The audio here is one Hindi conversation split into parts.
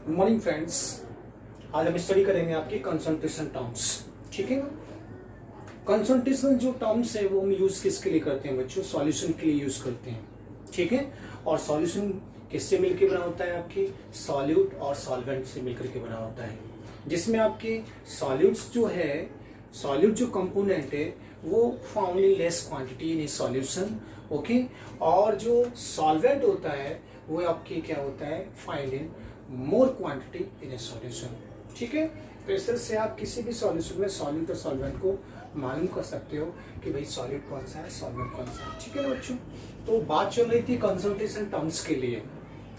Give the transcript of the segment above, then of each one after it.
Good morning friends. आज हम स्टडी करेंगे आपके कंसंट्रेशन टर्म्स। ठीक है ना। कंसंट्रेशन जो टर्म्स है वो हम यूज किसके लिए करते हैं बच्चों? सॉल्यूशन के लिए यूज करते हैं। ठीक है। और सॉल्यूशन किससे मिलकर बना होता है? आपके सॉल्यूट और सॉल्वेंट से मिलकर के बना होता है, जिसमें आपके सॉल्यूट्स जो है, सॉल्यूट जो कंपोनेंट है वो found in less quantity in solution. Okay. और जो सॉल्वेंट होता है वो आपके क्या होता है? Find in more quantity in A solution. ठीक है। तो इस तरह से आप किसी भी सॉल्यूशन में सॉल्यूट और सॉल्वेंट को मालूम कर सकते हो कि भाई सॉल्यूट कौन सा है, सॉल्वेंट कौन सा है। ठीक है ना बच्चों। तो बात चल रही थी कंसंट्रेशन टर्म्स के लिए।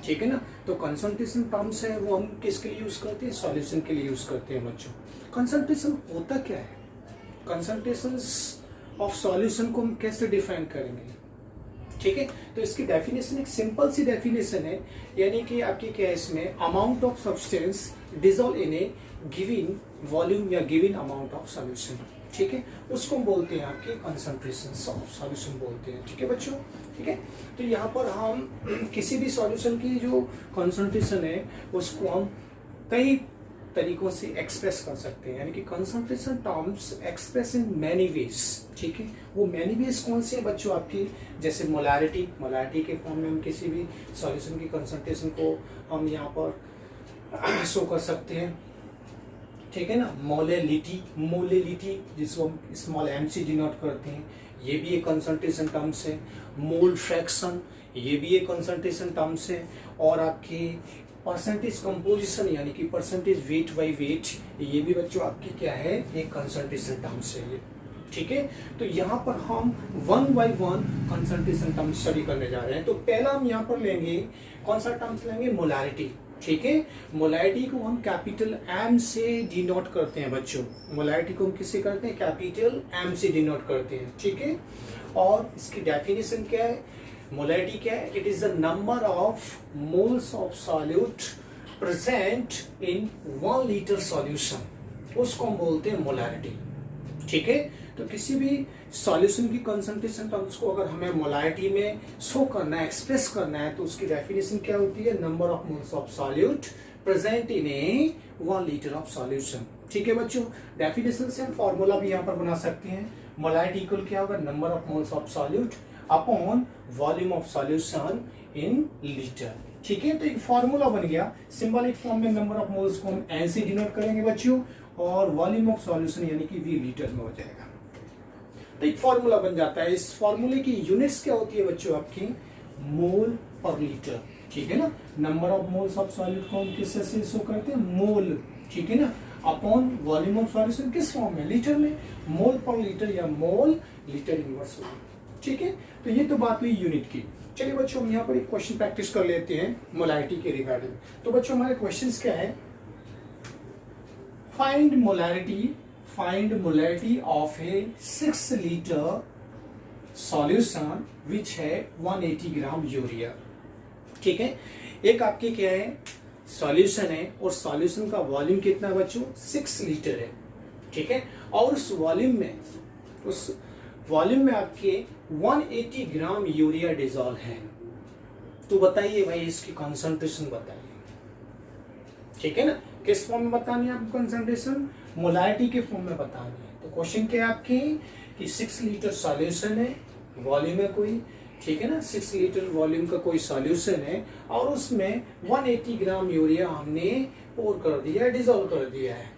ठीक है ना। तो कंसंट्रेशन टर्म्स है वो हम किसके लिए यूज करते हैं? सॉल्यूशन के लिए यूज करते हैं बच्चों। कंसंट्रेशन होता क्या है? कंसंट्रेशन ऑफ सॉल्यूशन को हम कैसे डिफाइन करेंगे? ठीक है। तो इसकी डेफिनेशन एक सिंपल सी डेफिनेशन है, यानी कि आपकी क्या है इसमें? Amount of substance dissolve in A given volume या गिवन अमाउंट ऑफ सॉल्यूशन। ठीक है। उसको हम बोलते हैं आपके कंसंट्रेशन ऑफ सॉल्यूशन बोलते हैं। ठीक है बच्चों। ठीक है। तो यहाँ पर हम किसी भी सॉल्यूशन की जो कंसंट्रेशन है उसको हम कई तरीकों से एक्सप्रेस कर सकते हैं, यानी कि concentration terms express in many ways. ठीक है। वो मैनी वेज कौन से हैं बच्चों? आपकी जैसे मोलारिटी, मोलारिटी के फॉर्म में हम किसी भी सॉल्यूशन की कंसंट्रेशन को हम यहाँ पर शो कर सकते हैं। ठीक है ना। मोलेलिटी, मोलेलिटी जिसको हम स्मॉल एम से डिनोट करते हैं, ये भी एक कंसंट्रेशन टर्म्स है। मोल फ्रैक्शन, ये भी एक कंसंट्रेशन टर्म्स है। और आपकी परसेंटेज कंपोजिशन, यानी कि परसेंटेज वेट बाय वेट, ये भी बच्चों आपकी क्या है? एक कंसंट्रेशन टर्म्स है ये। ठीक है। तो यहाँ पर हम one by one concentration term study करने जा रहे हैं। तो पहला हम यहाँ पर लेंगे, कौन सा टर्म्स लेंगे? मोलारिटी। ठीक है। मोलारिटी को हम कैपिटल एम से डिनोट करते हैं बच्चों। मोलारिटी को हम किससे करते हैं? कैपिटल एम से डिनोट करते हैं। ठीक है। और इसकी डेफिनेशन क्या है? मोलारिटी क्या है? It is the number of moles of solute present in 1 litre solution, उसको हम बोलते हैं मोलारिटी। ठीक है। तो किसी भी सॉल्यूशन की कंसंट्रेशन टर्म्स को अगर हमें मोलारिटी में शो करना है, एक्सप्रेस करना है, तो उसकी डेफिनेशन क्या होती है? Number of moles of solute present in A 1 litre of solution. ठीक है बच्चों। डेफिनेशन से हम फॉर्मूला भी यहाँ पर बना सकते हैं। मोलारिटी इक्वल क्या होगा? Number of moles of solute upon volume of solution in litre. ठीक है। तो एक फॉर्मूला बन गया। सिंबलिक फॉर्म में नंबर ऑफ मोल्स को हम एन से डिनोट करेंगे बच्चों, और वॉल्यूम ऑफ सॉल्यूशन यानी कि वी लीटर में हो जाएगा। तो एक फॉर्मूला बन जाता है। इस फॉर्मूले की यूनिट्स क्या होती है बच्चों? आपकी मोल पर लीटर। ठीक है ना। Number of moles of solute को हम किससे से शो करते हैं? मोल। ठीक है ना। अपॉन वॉल्यूम ऑफ सॉल्यूशन किस फॉर्म में? लीटर में। मोल पर लीटर या मोल लीटर इनवर्स होगा। ठीक है। तो ये तो बात हुई यूनिट की। चलिए बच्चों हम यहाँ पर एक क्वेश्चन प्रैक्टिस कर लेते हैं मोलारिटी के रिगार्डिंग। तो बच्चों हमारे क्वेश्चंस क्या है? Find molarity of A 6 litre solution which है 180 ग्राम यूरिया। ठीक है। एक आपके क्या है? सॉल्यूशन है, और सॉल्यूशन का वॉल्यूम कितना है बच्चों? 6 लीटर है। ठीक है। और उस वॉल्यूम में आपके 180 ग्राम यूरिया डिजॉल्व है। तो बताइए भाई इसकी कंसंट्रेशन बताइए। ठीक है ना। किस फॉर्म में बतानी है आपको कंसंट्रेशन? मोलारिटी के फॉर्म में बतानी है। तो क्वेश्चन क्या है आपकी कि 6 लीटर सॉल्यूशन है, वॉल्यूम है कोई। ठीक है ना। 6 लीटर वॉल्यूम का कोई सॉल्यूशन है, और उसमें 180 ग्राम यूरिया हमने पोर कर दिया, डिजॉल्व कर दिया है।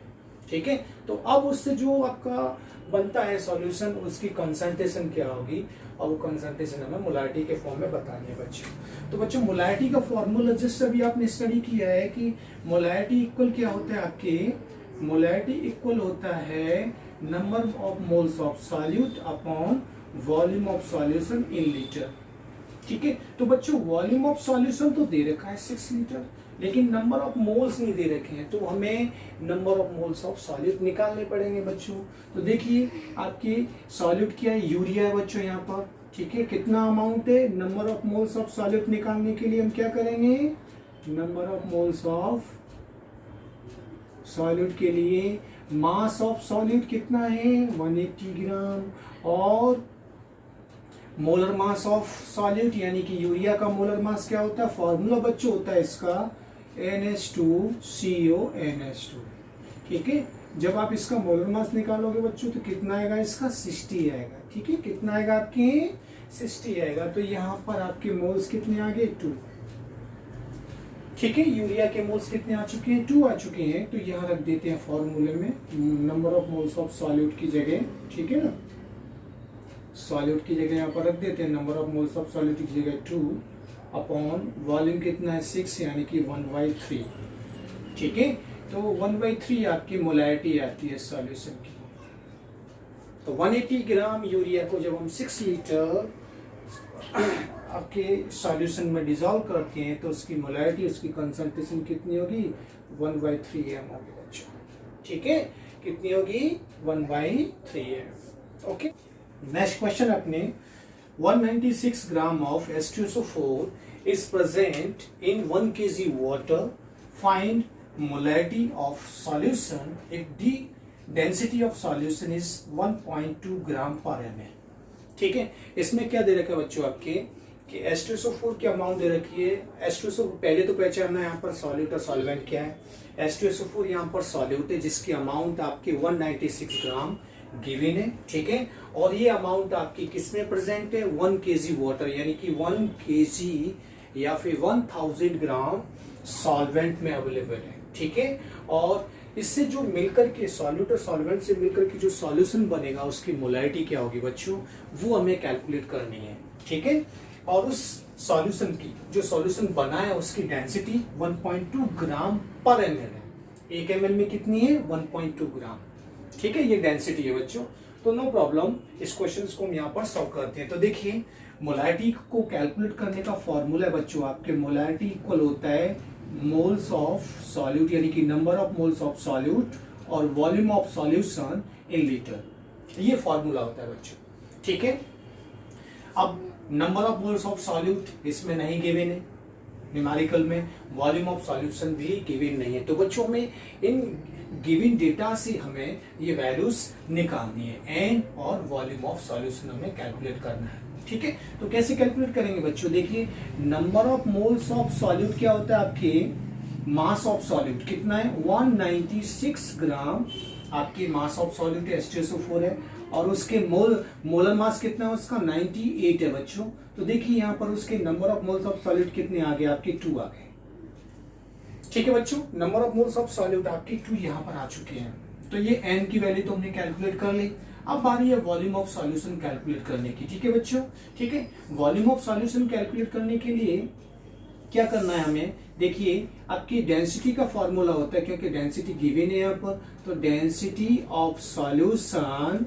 ठीक है। तो अब उससे जो आपका बनता है सॉल्यूशन, उसकी कंसंट्रेशन क्या होगी, और वो कंसंट्रेशन हमें मोलारिटी के फॉर्म में बतानी है बच्चों। तो बच्चों मोलारिटी का फॉर्मूला जैसे अभी आपने स्टडी किया है कि मोलारिटी इक्वल क्या होता है आपके? मोलारिटी इक्वल होता है number of moles of solute upon volume of solution in litre. ठीक है। तो बच्चों वॉल्यूम ऑफ सॉल्यूशन तो दे रखा है 6 लीटर, लेकिन नंबर ऑफ मोल्स नहीं दे रखे हैं, तो हमें number of moles of solute निकालने पड़ेंगे बच्चों। तो देखिए आपकी सॉल्यूट क्या है? यूरिया है बच्चों यहाँ पर। ठीक है। कितना अमाउंट है? Number of moles of solute निकालने के लिए हम क्या करेंगे? Number of moles of solute के लिए मास ऑफ सॉल्यूट कितना है? 180 ग्राम। और मोलर मास ऑफ सॉल्यूट यानी कि यूरिया का मोलर मास क्या होता है? फॉर्मूला बच्चों होता है इसका NH2CONH2। ठीक है, जब आप इसका मोलर मास निकालोगे बच्चों तो कितना आएगा, इसका 60 आएगा। ठीक है, कितना आएगा आपके 60 आएगा। तो यहाँ पर आपके मोल्स कितने आ गए 2। ठीक है, यूरिया के मोल्स कितने आ चुके हैं 2 आ चुके हैं। तो यहाँ रख देते हैं फॉर्मूले में number of moles of solute की जगह। ठीक है ना, सॉल्यूट की जगह यहाँ पर रख देते हैं number of moles of solute की जगह 2 अपॉन वॉल्यूम कितना है 6 यानी कि 1/3। ठीक है, तो 1/3 आपकी मोलैरिटी आती है सॉल्यूशन की। तो 180 ग्राम यूरिया को जब हम 6 लीटर आपके सॉल्यूशन में डिसॉल्व करते हैं तो उसकी मोलैरिटी, उसकी कंसंट्रेशन कितनी होगी 1/3 एम होगी बच्चों। ठीक है, कितनी होगी 1/3 एम। ओके, नेक्स्ट क्वेश्चन अपने 196 gram of H2SO4 is present in 1 kg water. Find molarity of solution if the density of solution is 1.2 ग्राम पर ml। ठीक है, इसमें क्या दे रखा है बच्चों आपके कि H2SO4 की अमाउंट दे रखी है। H2SO पहले तो पहचानना है यहाँ पर सॉल्यूट और सॉल्वेंट क्या है। H2SO4 यहाँ पर सॉल्यूट है जिसकी अमाउंट आपकी 196 ग्राम गिवन है। ठीक है, और ये अमाउंट आपकी किसमें प्रेजेंट है 1 kg वाटर यानी कि 1 kg या फिर 1000 ग्राम सॉल्वेंट में अवेलेबल है। ठीक है, और इससे जो मिलकर के सॉल्यूट और सॉल्वेंट से मिलकर के जो सॉल्यूशन बनेगा उसकी मोलैरिटी क्या होगी बच्चों, वो हमें कैलकुलेट करनी है। ठीक है, और उस सॉल्यूशन की जो सॉल्यूशन बना है उसकी डेंसिटी 1.2 ग्राम पर ml है। 1 ml में कितनी है 1.2 ग्राम। ठीक है, ये डेंसिटी है बच्चों। तो नो प्रॉब्लम, इस क्वेश्चन को हम यहाँ पर सॉल्व करते हैं। तो देखिए, मोलैरिटी को कैलकुलेट करने का फॉर्मूला है बच्चों आपके, मोलैरिटी इक्वल होता है मोल्स ऑफ सॉल्यूट यानी कि number of moles of solute और volume of solution in litre. ये फॉर्मूला होता है बच्चों। ठीक है, अब number of moles of solute इसमें नहीं गिवन है न्यूमेरिकल में, वॉल्यूम ऑफ सॉल्यूशन भी गिवन नहीं है। तो बच्चों में इन गिवन डेटा से हमें ये वैल्यूज निकालनी है, एन और वॉल्यूम ऑफ सॉल्यूशन हमें कैलकुलेट करना है। ठीक है, तो कैसे कैलकुलेट करेंगे बच्चों, देखिए number of moles of solute क्या होता है आपके, मास ऑफ सॉल्यूट कितना है 196 ग्राम आपकी मास ऑफ सॉल्यूट H2SO4 है, और उसके मोलर मास कितना है उसका 98 है बच्चों। तो देखिए यहाँ पर उसके number of moles of solute कितने आ गए आपके 2 आ गए। ठीक है बच्चों, number of moles of solute आपकी 2 यहाँ पर आ चुके हैं। तो ये n की वैल्यू तो हमने कैलकुलेट कर ली। अब बारी है वॉल्यूम ऑफ सॉल्यूशन कैलकुलेट करने की। ठीक है बच्चों, ठीक है, वॉल्यूम ऑफ सॉल्यूशन कैलकुलेट करने के लिए क्या करना है हमें, देखिए आपकी डेंसिटी का फॉर्मूला होता है, क्योंकि डेंसिटी गिवन है यहाँ पर। तो डेंसिटी ऑफ सॉल्यूशन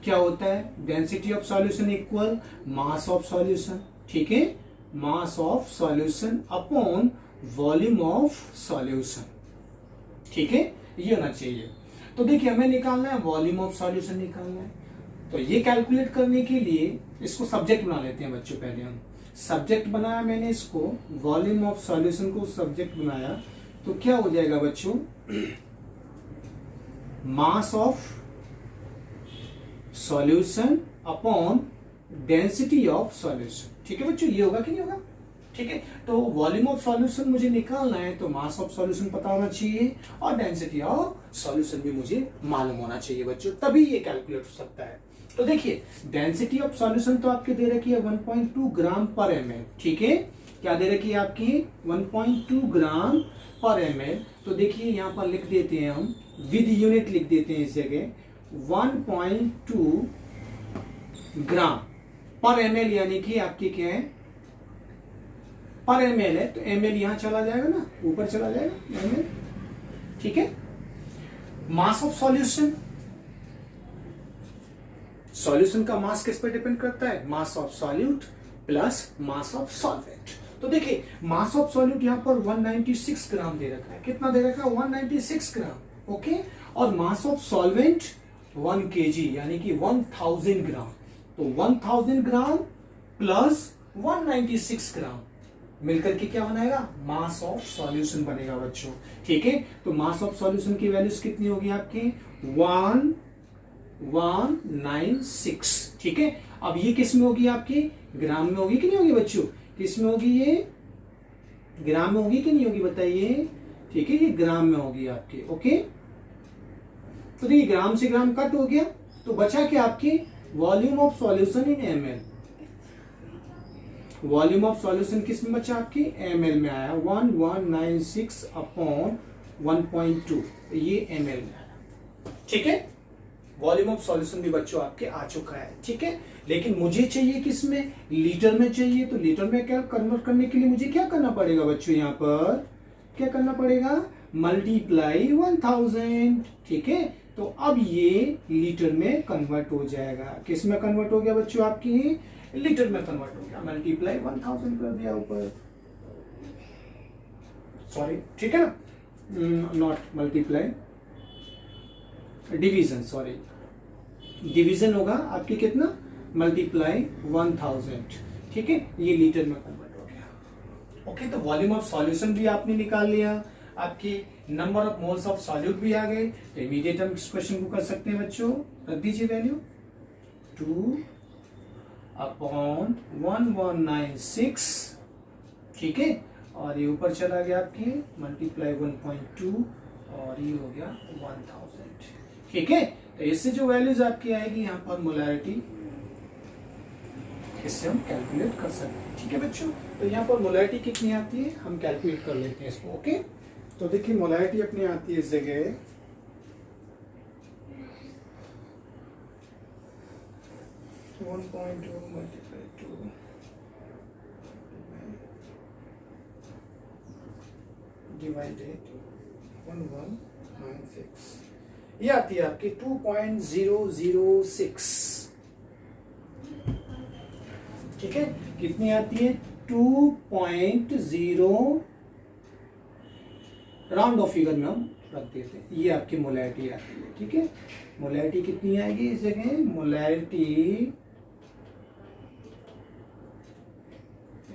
क्या होता है, density of solution equal mass of solution. ठीक है, mass of solution upon volume of solution. ठीक है, ये होना चाहिए। तो देखिए हमें निकालना है वॉल्यूम ऑफ सॉल्यूशन निकालना है। तो ये कैलकुलेट करने के लिए इसको सब्जेक्ट बना लेते हैं बच्चों। पहले हम सब्जेक्ट बनाया मैंने इसको, वॉल्यूम ऑफ सॉल्यूशन को सब्जेक्ट बनाया। तो क्या हो जाएगा बच्चों, mass of solution upon density of solution. ठीक है बच्चों, ये होगा कि नहीं होगा। ठीक है, तो वॉल्यूम ऑफ सॉल्यूशन मुझे निकालना है तो मास ऑफ सॉल्यूशन पता होना चाहिए और डेंसिटी ऑफ सॉल्यूशन भी मुझे मालूम होना चाहिए बच्चों, तभी ये कैलकुलेट हो सकता है। तो देखिए डेंसिटी ऑफ सॉल्यूशन तो आपके दे रखी है 1.2 ग्राम पर ml। ठीक है, क्या दे रखी है आपकी 1.2 ग्राम पर ml। तो देखिए यहाँ पर लिख देते हैं हम, विद यूनिट लिख देते हैं इस जगह 1.2 ग्राम पर ml, यानी कि आपकी क्या है पर ml है। तो ml यहां चला जाएगा ना, ऊपर चला जाएगा ml। ठीक है, मास ऑफ सॉल्यूशन, सॉल्यूशन का मास किस पर डिपेंड करता है, mass of solute plus mass of solvent. तो देखिए मास ऑफ सॉल्यूट यहां पर 196 ग्राम दे रखा है। कितना दे रखा है 196 ग्राम। ओके, और मास ऑफ सॉल्वेंट 1 kg यानी कि 1000 ग्राम। तो 1000 ग्राम प्लस 196 ग्राम मिलकर के क्या बनाएगा, मास ऑफ सॉल्यूशन बनेगा बच्चों। ठीक है, तो मास ऑफ सॉल्यूशन की वैल्यूज कितनी होगी आपकी 196। ठीक है, अब ये किस में होगी आपकी, ग्राम में होगी कि नहीं होगी बच्चों, किस में होगी ये ग्राम में होगी कि नहीं होगी बताइए। ठीक है, ये ग्राम में होगी आपके। ओके, तो देखिए ग्राम से ग्राम कट हो गया, तो बचा क्या आपकी volume of solution in ml। Volume of solution किस में बचा आपकी ml में आया 1196 अपॉन 1.2, ये ml में आया। ठीक है, वॉल्यूम ऑफ सॉल्यूशन भी बच्चों आपके आ चुका है। ठीक है, लेकिन मुझे चाहिए किसमें, लीटर में चाहिए। तो लीटर में क्या कन्वर्ट करने के लिए मुझे क्या करना पड़ेगा बच्चों, यहाँ पर क्या करना पड़ेगा, मल्टीप्लाई 1000। ठीक है, तो अब ये लीटर में कन्वर्ट हो जाएगा। किस में कन्वर्ट हो गया बच्चों, आपकी लीटर में कन्वर्ट हो गया। मल्टीप्लाई 1000 कर दिया ऊपर, सॉरी, ठीक है ना, not multiply, division, sorry, division होगा आपकी कितना, मल्टीप्लाई 1000। ठीक है, ये लीटर में कन्वर्ट हो गया। ओके, तो वॉल्यूम ऑफ सॉल्यूशन भी आपने निकाल लिया, आपकी number of moles of solute भी आ गए। तो इमीडिएट हम इस क्वेश्चन को कर सकते हैं बच्चों, रख दीजिए वैल्यू 2 अपॉन 1196। ठीक है, और ये ऊपर चला गया आपकी मल्टीप्लाई 1.2 और ये हो गया 1000। ठीक है, तो इससे जो वैल्यूज आपकी आएगी यहाँ पर मोलैरिटी, इससे हम कैलकुलेट कर सकते हैं। ठीक है बच्चों, तो यहाँ पर मोलैरिटी कितनी आती है हम कैलकुलेट कर लेते हैं इसको। ओके, तो देखिए मोलैरिटी अपनी आती है इस जगह 1.2 मल्टीप्लाई 2 डिवाइडेड 1196, ये आती है आपकी 2.006। ठीक है, कितनी आती है 2.0, राउंड ऑफ फिगर में हम रख देते हैं, ये आपकी मोलैरिटी आती है। ठीक है, मोलैरिटी कितनी आएगी इस जगह, मोलैरिटी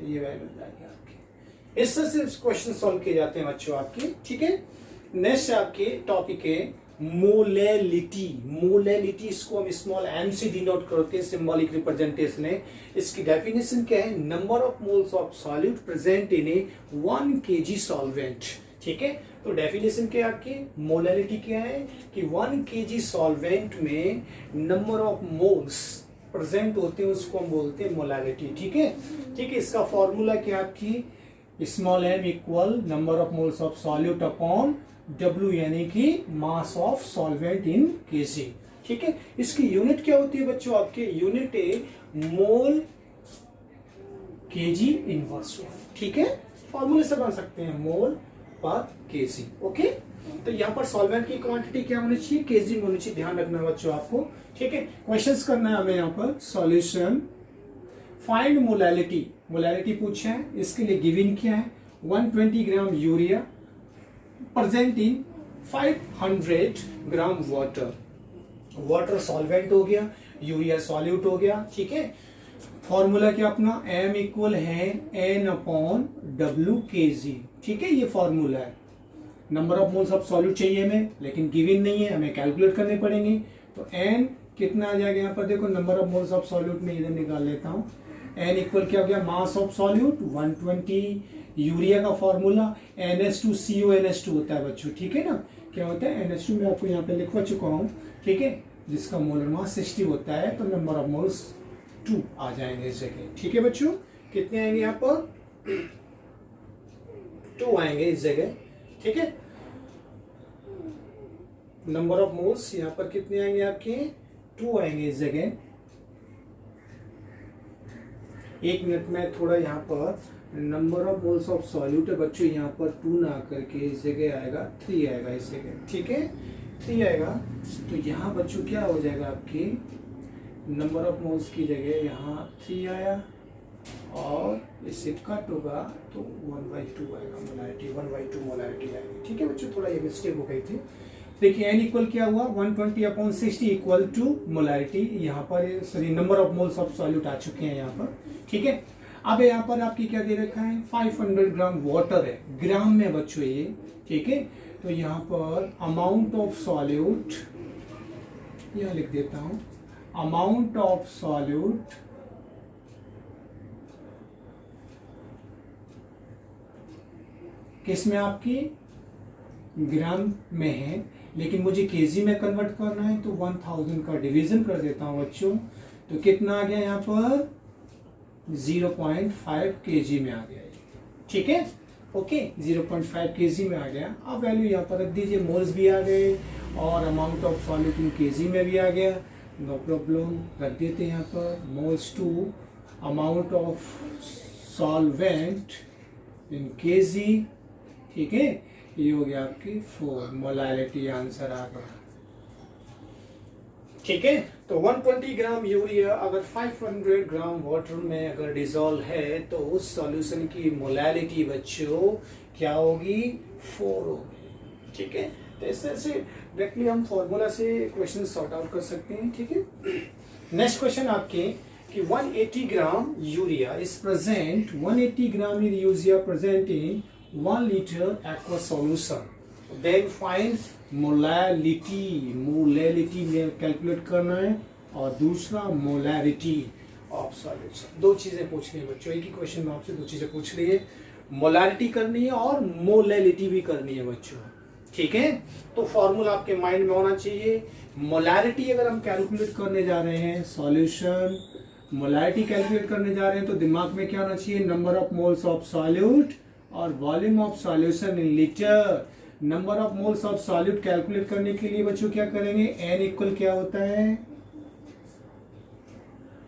ये वैल्यू जाएगी आपकी। इस तरह से क्वेश्चन सॉल्व किए जाते हैं बच्चों आपके। ठीक है, नेक्स्ट आपके टॉपिक है मोलैलिटी। मोलैलिटी, इसको हम स्मॉल m से डिनोट करते हैं, सिंबॉलिक रिप्रेजेंटेशन है। इसकी डेफिनेशन क्या है, number of moles of solute present in A 1 kg solvent. ठीक है, तो डेफिनेशन क्या है आपकी, मोलैलिटी क्या है कि 1 kg सॉल्वेंट में नंबर ऑफ मोल्स प्रेजेंट होते हैं, उसको हम बोलते हैं मोलैलिटी। ठीक है, ठीक है, इसका फॉर्मूला क्या है आपकी small m equal number of moles of solute upon W, यानी कि mass of solvent in kg। ठीक है, इसकी यूनिट क्या होती है बच्चों, आपके यूनिट है मोल kg इनवर्स 1। ठीक है, फॉर्मूले से बन सकते हैं मोल पर kg। ओके, तो यहाँ पर सॉल्वेंट की क्वांटिटी क्या होनी चाहिए, kg में होनी चाहिए, ध्यान रखना है बच्चों आपको। ठीक है, क्वेश्चंस करना है हमें यहाँ पर, सॉल्यूशन फाइंड मोलैलिटी, मोलैलिटी पूछा है, इसके लिए गिवन क्या है 120 ग्राम यूरिया प्रेजेंट इन 500 ग्राम वाटर। वाटर सॉल्वेंट हो गया, यूरिया सॉल्यूट हो गया। ठीक है, फॉर्मूला क्या अपना m इक्वल है n अपॉन W kg। ठीक है, ये फॉर्मूला है। Number of moles of solute चाहिए हमें, लेकिन गिवन नहीं है, हमें कैलकुलेट करने पड़ेंगे। तो n कितना आ जाएगा, यहाँ पर देखो number of moles of solute में इधर निकाल लेता हूँ। n इक्वल क्या हो गया, मास ऑफ सॉल्यूट 120, यूरिया का फॉर्मूला NH2CONH2 होता है बच्चों। ठीक है ना, क्या होता है NH2 में आपको यहाँ पे लिखवा चुका हूँ। ठीक है, जिसका मोलर मास 60 होता है, तो नंबर ऑफ मोल्स 2 आ जाएंगे इस जगह। ठीक है बच्चों, कितने आएंगे यहाँ पर 2 आएंगे इस जगह। ठीक है, नंबर ऑफ मोल्स यहाँ पर कितने आएंगे आपके 2 आएंगे इस जगह। एक मिनट में थोड़ा यहाँ पर number of moles of solute है बच्चों, यहाँ पर 2 ना करके इस जगह आएगा 3 आएगा इस जगह। ठीक है, 3 आएगा, तो यहाँ बच्चों क्या हो जाएगा आपकी नंबर ऑफ मोल्स की जगह यहाँ 3 आया और इससे कट होगा तो 1/2 आएगा मोलैरिटी, 1/2 मोलैरिटी आएगी। ठीक है बच्चों, थोड़ा ये मिस्टेक हो गई थी। देखिए n इक्वल क्या हुआ 120/60 इक्वल टू मोलैरिटी, यहाँ पर sorry number of moles of solute आ चुके हैं यहाँ पर। ठीक है, अब यहाँ पर आपकी क्या दे रखा है 500 ग्राम वाटर है, ग्राम में बच्चों ये। ठीक है, तो यहाँ पर अमाउंट ऑफ सॉल्यूट यहाँ लिख देता हूँ, अमाउंट ऑफ सॉल्यूट किस में आपकी ग्राम में है, लेकिन मुझे केजी में कन्वर्ट करना है तो 1000 का डिवीजन कर देता हूं बच्चों, तो कितना आ गया यहाँ पर 0.5 केजी में आ गया। ठीक है, ओके 0.5 केजी में आ गया। अब वैल्यू यहाँ पर रख दीजिए, मोल्स भी आ गए और amount of solute in KG में भी आ गया, नो प्रॉब्लम, रख देते हैं यहाँ पर moles to amount of solvent in KG. ठीक है, ये हो गया आपकी 4 मोलालिटी, आंसर आ गया। ठीक है, तो 120 ग्राम यूरिया अगर 500 ग्राम वाटर में अगर डिसॉल्व है तो उस सॉल्यूशन की मोलालिटी बच्चों क्या होगी, 4 होगी। ठीक है, तो इस तरह से डायरेक्टली हम फॉर्मूला से क्वेश्चन सॉर्ट आउट कर सकते हैं। ठीक है, नेक्स्ट क्वेश्चन आपके कि 180 gram urea is present, 180 gram urea present in 1 litre aqua solution, then find molality, molality में कैलकुलेट करना है, और दूसरा मोलैरिटी ऑफ सॉल्यूशन। दो चीजें पूछनी है बच्चों, एक ही क्वेश्चन में आपसे दो चीजें पूछ रही है, मोलैरिटी करनी है और मोलैलिटी भी करनी है बच्चों। ठीक है, तो फॉर्मूला आपके माइंड में होना चाहिए। मोलैरिटी अगर हम कैलकुलेट करने जा रहे हैं, सॉल्यूशन मोलैरिटी कैलकुलेट करने जा रहे हैं, तो दिमाग में क्या होना चाहिए, number of moles of solute और volume of solution in litre. Number of moles of solute calculate करने के लिए बच्चों क्या करेंगे, एन इक्वल क्या होता है,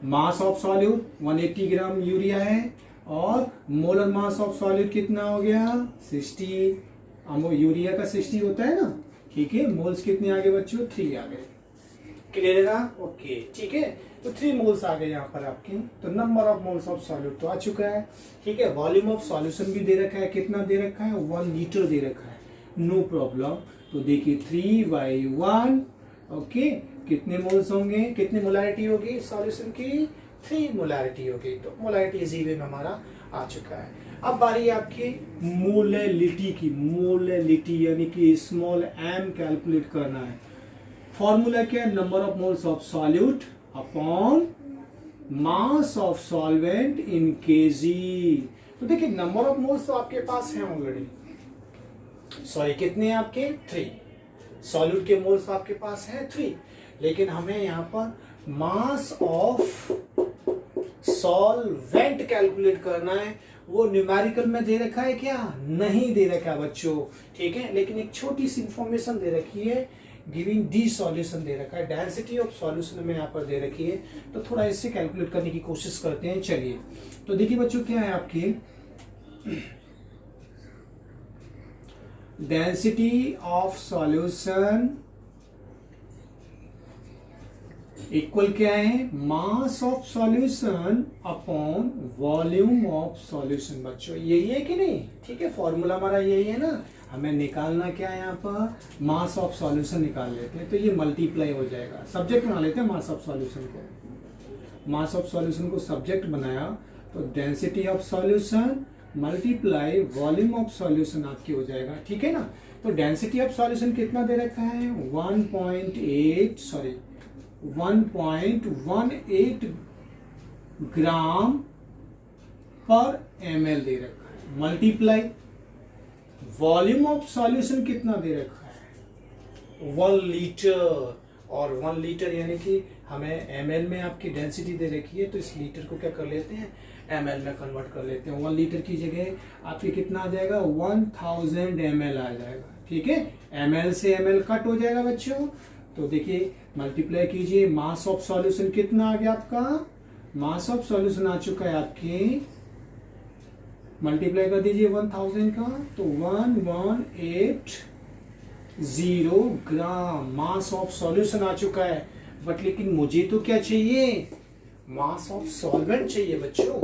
mass of solute 180 gram urea है, और मोलर मास ऑफ सॉल्यूट कितना हो गया 60, यूरिया का 60 होता है ना। ठीक है, मोल्स कितने आ गए बच्चों, 3 आ गए। क्लियर है ना, ओके। ठीक है, तो 3 मोल्स आ गए यहाँ पर आपके, तो number of moles of solute तो आ चुका है। ठीक है, वॉल्यूम ऑफ सॉल्यूशन भी दे रखा है, कितना दे रखा है, 1 लीटर दे रखा है, नो प्रॉब्लम। तो देखिए 3/1, ओके, कितने मोल्स होंगे, कितनी मोलैरिटी होगी सॉल्यूशन की, 3 मोलैरिटी होगी, तो मोलैरिटी इजी वे में हमारा आ चुका है। अब बारी है आपकी मोलैलिटी की, मोलैलिटी यानी कि स्मॉल m कैलकुलेट करना है। फॉर्मूला क्या है, number of moles of solute upon mass of solvent in KG. तो देखिए नंबर ऑफ मोल्स तो आपके पास है ऑलरेडी, सॉरी कितने हैं आपके, 3। सॉल्यूट के मोल्स आपके पास है 3, लेकिन हमें यहाँ पर मास ऑफ सॉल्वेंट कैलकुलेट करना है। वो न्यूमेरिकल में दे रखा है क्या, नहीं दे रखा है बच्चों। ठीक है, लेकिन एक छोटी सी इंफॉर्मेशन दे रखी है, गिविंग डी सॉल्यूशन दे रखा है, डेंसिटी ऑफ सॉल्यूशन में यहाँ पर दे रखी है, तो थोड़ा इससे कैलकुलेट करने की कोशिश करते हैं। चलिए, तो देखिए बच्चों क्या है आपके, डेंसिटी ऑफ सॉल्यूशन इक्वल क्या है, mass of solution upon volume of solution. बच्चों यही है कि नहीं, ठीक है, फॉर्मूला हमारा यही है ना, हमें निकालना क्या है यहाँ पर, मास ऑफ सॉल्यूशन निकाल लेते हैं, तो ये मल्टीप्लाई हो जाएगा, सब्जेक्ट बना लेते हैं मास ऑफ सॉल्यूशन को। मास ऑफ सॉल्यूशन को सब्जेक्ट बनाया तो density of solution multiply volume of solution आपकी हो जाएगा। ठीक है ना, तो डेंसिटी ऑफ सॉल्यूशन कितना दे रखा है, 1.18 ग्राम पर ml दे रखा है, मल्टीप्लाई वॉल्यूम ऑफ सॉल्यूशन कितना दे रखा है, 1 लीटर, और 1 लीटर यानी कि हमें ml में आपकी डेंसिटी दे रखी है, तो इस लीटर को क्या कर लेते हैं, ml में कन्वर्ट कर लेते हैं। 1 लीटर की जगह आपकी कितना आ जाएगा, 1000 ml आ जाएगा। ठीक है, ml से ml कट हो जाएगा बच्चों, तो देखिए मल्टीप्लाई कीजिए, मास ऑफ सॉल्यूशन कितना आ गया आपका, मास ऑफ सॉल्यूशन आ चुका है आपके, मल्टीप्लाई कर दीजिए 1000 का, तो 1180 ग्राम मास ऑफ सॉल्यूशन आ चुका है। बट लेकिन मुझे तो क्या चाहिए, मास ऑफ सॉल्वेंट चाहिए बच्चों।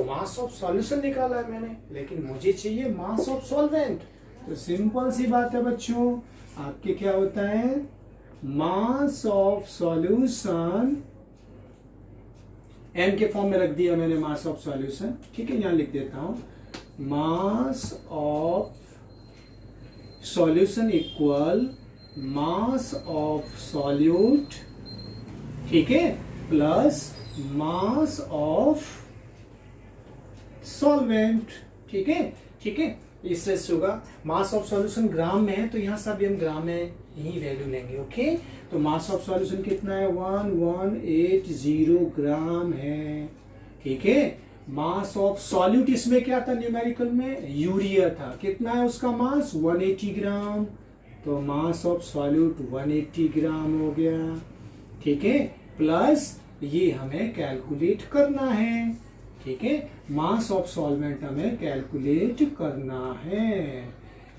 मास ऑफ सॉल्यूशन निकाला है मैंने, लेकिन मुझे चाहिए मास ऑफ सॉल्वेंट। तो सिंपल सी बात है बच्चों, आपके क्या होता है, मास ऑफ सॉल्यूशन m के फॉर्म में रख दिया मैंने मास ऑफ सॉल्यूशन। ठीक है, यहां लिख देता हूं, mass of solution equal mass of solute, ठीक है, प्लस मास ऑफ सॉल्वेंट। ठीक है, ठीक है, इस तरह से होगा। मास ऑफ सॉल्यूशन ग्राम में है तो यहाँ सब हम ग्राम में ही वैल्यू लेंगे। ओके, तो मास ऑफ सॉल्यूशन कितना है 1180 ग्राम है। ठीक है, मास ऑफ सॉल्यूट इसमें क्या था न्यूमेरिकल में, यूरिया था। कितना है उसका मास 180 ग्राम, तो मास ऑफ सॉल्यूट 180 ग्राम हो गया। ठीक है, प्लस ये हमें कैलकुलेट करना है। ठीक है, मास ऑफ सॉल्वेंट हमें कैलकुलेट करना है।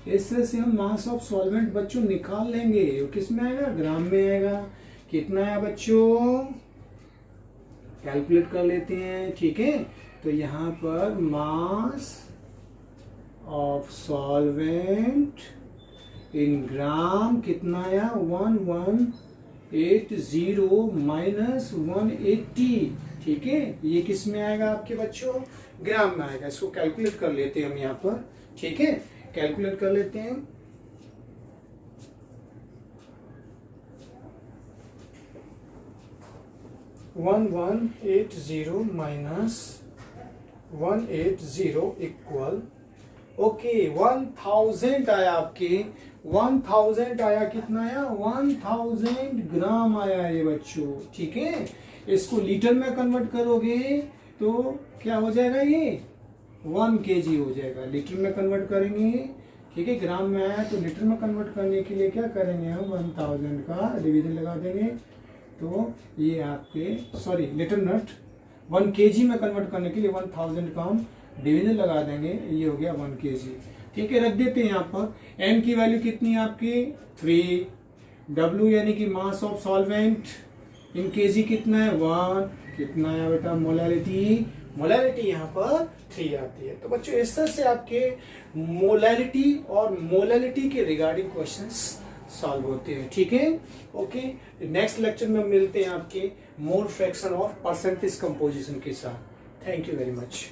इस तरह से हम मास ऑफ सॉल्वेंट बच्चों निकाल लेंगे। वो किस में आएगा, ग्राम में आएगा। कितना है बच्चों, कैलकुलेट कर लेते हैं। ठीक है, तो यहाँ पर मास ऑफ सॉल्वेंट इन ग्राम कितना आया 1180 माइनस 180। ठीक है, ये किस में आएगा आपके बच्चों, ग्राम में आएगा। इसको कैलकुलेट कर लेते हैं हम यहाँ पर। ठीक है, कैलकुलेट कर लेते हैं। वन 180 माइनस 180 इक्वल, ओके 1000 आया आपके। 1000 आया, कितना आया 1000 ग्राम आया ये बच्चों। ठीक है, इसको लीटर में कन्वर्ट करोगे तो क्या हो जाएगा, ये 1 kg हो जाएगा। लीटर में कन्वर्ट करेंगे, ठीक है, ग्राम में आया तो लीटर में कन्वर्ट करने के लिए क्या करेंगे हम 1000 का डिवीजन लगा देंगे। तो ये आपके सॉरी लीटर नट 1 kg में कन्वर्ट करने के लिए 1000 का हम डिवीजन लगा देंगे। ये हो गया 1 kg। ठीक है, रख देते हैं यहाँ पर। एम की वैल्यू कितनी है आपकी 3। डब्ल्यू यानी कि mass of solvent in KG कितना है 1। कितना है बेटा मोलैरिटी, मोलैरिटी यहाँ पर 3 आती है। तो बच्चों इस तरह से आपके मोलैरिटी और मोलैलिटी के रिगार्डिंग क्वेश्चंस सॉल्व होते हैं। ठीक है, ओके, नेक्स्ट लेक्चर में मिलते हैं आपके mole fraction of percentage composition के साथ। Thank you very much.